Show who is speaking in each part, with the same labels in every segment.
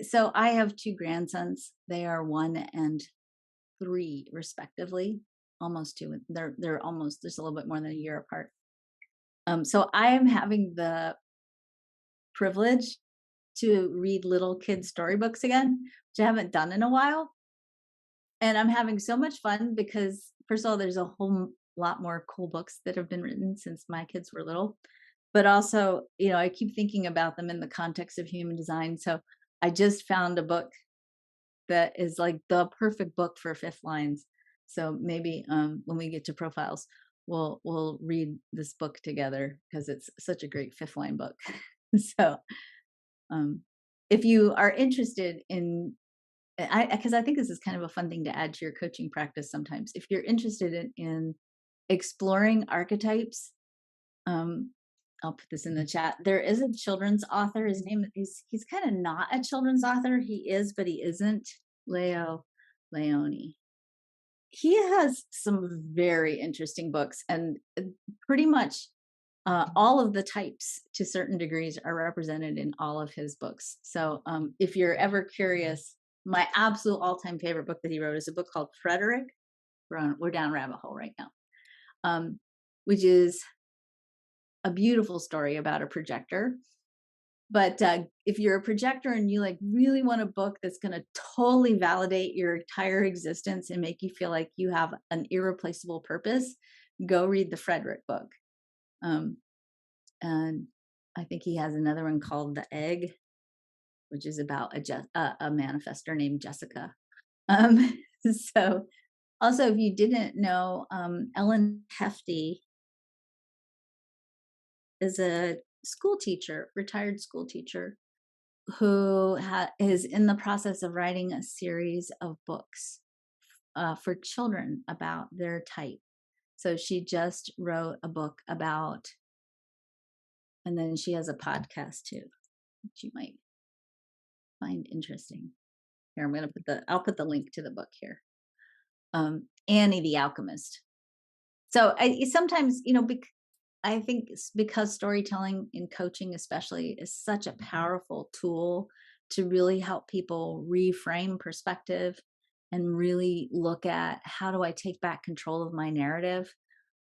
Speaker 1: So I have two grandsons. They are 1 and 3 respectively, almost two. They're almost just a little bit more than a year apart. So I am having the privilege to read little kids storybooks again, which I haven't done in a while. And I'm having so much fun because, first of all, there's a whole lot more cool books that have been written since my kids were little. But also, I keep thinking about them in the context of human design. So I just found a book that is like the perfect book for fifth lines. So maybe when we get to profiles, we'll read this book together because it's such a great fifth line book. So um, if you are interested in, because I think this is kind of a fun thing to add to your coaching practice sometimes. If you're interested in exploring archetypes, um, I'll put this in the chat. There is a children's author. His name is, he's kind of not a children's author. He is, but he isn't. Leo Leone. He has some very interesting books, and pretty much all of the types to certain degrees are represented in all of his books. So if you're ever curious, my absolute all-time favorite book that he wrote is a book called Frederick. We're down a rabbit hole right now, which is a beautiful story about a projector. But if you're a projector and you like really want a book that's going to totally validate your entire existence and make you feel like you have an irreplaceable purpose, go read the Frederick book. Um, and I think he has another one called The Egg, which is about a manifestor named Jessica. Um, so also, if you didn't know, Ellen Hefty is a school teacher, retired school teacher, who is in the process of writing a series of books for children about their type. So she just wrote a book about, and then she has a podcast too, which you might find interesting. Here, I'll put the link to the book here. Annie the Alchemist. So sometimes, I think it's because storytelling in coaching, especially, is such a powerful tool to really help people reframe perspective and really look at, how do I take back control of my narrative?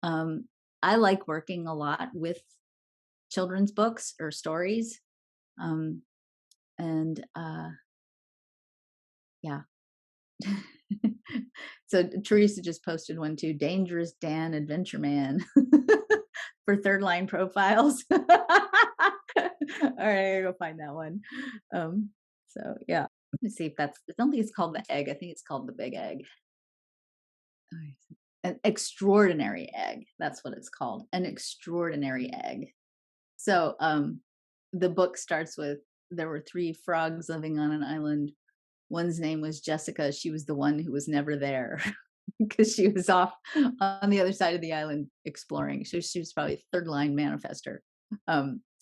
Speaker 1: I like working a lot with children's books or stories. Um, and yeah. So Teresa just posted one too, Dangerous Dan Adventure Man for third line profiles. All right, I gotta go find that one. So yeah, let me see if I don't think it's called The Egg. I think it's called The Big Egg. An extraordinary egg. That's what it's called. An extraordinary egg. So the book starts with, there were 3 frogs living on an island. One's name was Jessica. She was the one who was never there because she was off on the other side of the island exploring. So she was probably third line manifester.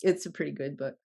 Speaker 1: It's a pretty good book.